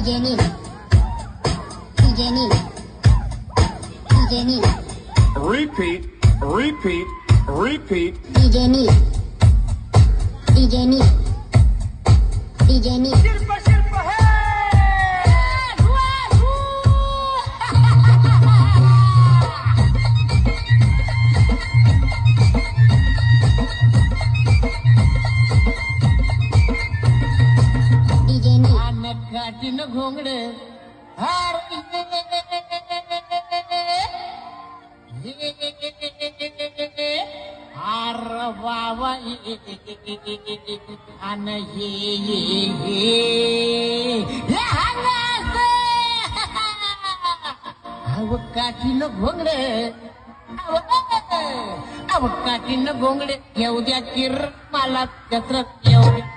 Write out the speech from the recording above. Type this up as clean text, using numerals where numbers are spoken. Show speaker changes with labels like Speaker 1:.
Speaker 1: DJ Neil, DJ Neil, DJ Neil.
Speaker 2: Repeat, repeat, repeat.
Speaker 1: DJ Neil, DJ Neil, DJ Neil.
Speaker 3: Shilpa, Shilpa, hey!
Speaker 1: DJ Neil.
Speaker 3: काटीन घोंगडे हार हार बाबा अन अव काटीन घोंगडे अव काटीन घोंगडे येऊ द्या किर मला जत्र येऊ द्या